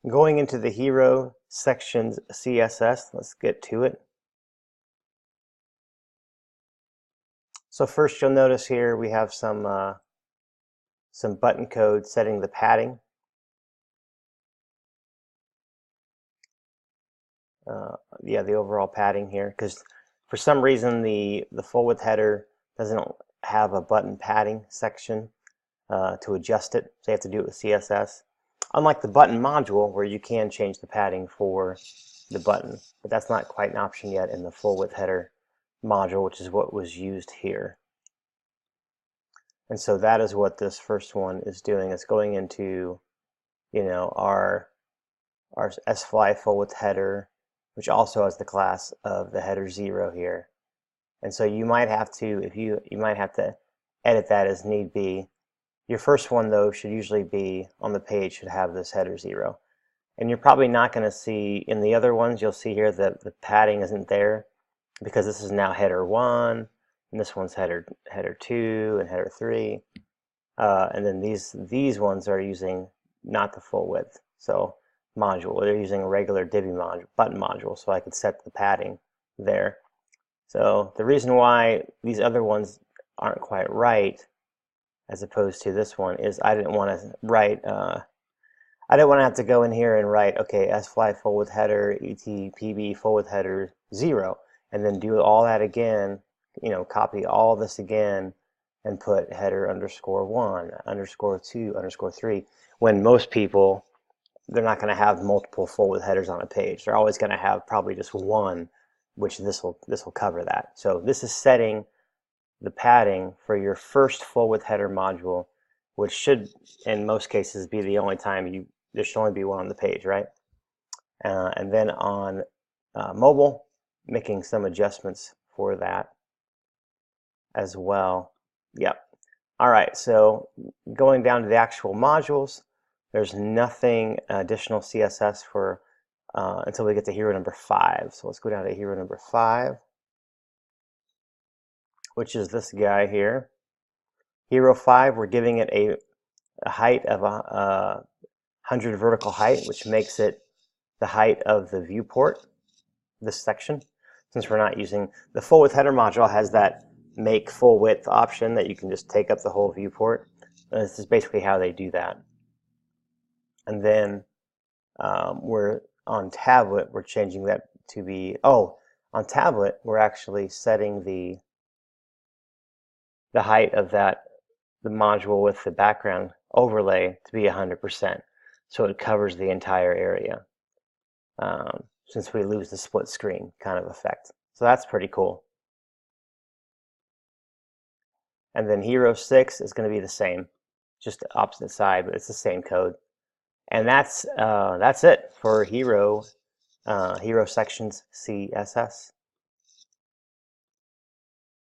Going into the hero sections CSS, let's get to it. So first you'll notice here we have some button code setting the padding. Yeah, the overall padding here, because for some reason the full width header doesn't have a button padding section to adjust it, so you have to do it with CSS. Unlike the button module, where you can change the padding for the button, but that's not quite an option yet in the full width header module, which is what was used here. And so that is what this first one is doing. It's going into, our sfly full width header, which also has the class of the header 0 here. And so you might have to, you might have to edit that as need be. Your first one though should usually be on the page, should have this header 0. And you're probably not going to see in the other ones, you'll see here that the padding isn't there because this is now header 1, and this one's header 2 and header 3. And then these ones are using not the full width. So module, they're using a regular Divi module, button module, so I could set the padding there. So the reason why these other ones aren't quite right as opposed to this one is I didn't want to write, I didn't want to have to go in here and write, okay, sfly full width header, etpb full width header 0, and then do all that again, copy all this again and put header underscore 1, underscore 2, underscore 3, when most people, they're not going to have multiple full width headers on a page. They're always going to have probably just one, which this will cover that. So this is setting the padding for your first full width header module, which should in most cases be the only time there should only be one on the page, right? And then on mobile, making some adjustments for that as well. Yep. All right, so going down to the actual modules, there's nothing additional CSS for until we get to hero number 5. So let's go down to hero number 5, which is this guy here. Hero 5, we're giving it a height of 100 vertical height, which makes it the height of the viewport, this section. Since we're not using the full width header module, has that make full width option that you can just take up the whole viewport. And this is basically how they do that. And then we're on tablet, we're changing that to be, on tablet, we're actually setting the height of the module with the background overlay to be 100%. So it covers the entire area, since we lose the split screen kind of effect. So that's pretty cool. And then hero 6 is going to be the same, just the opposite side, but it's the same code. And that's it for hero sections CSS.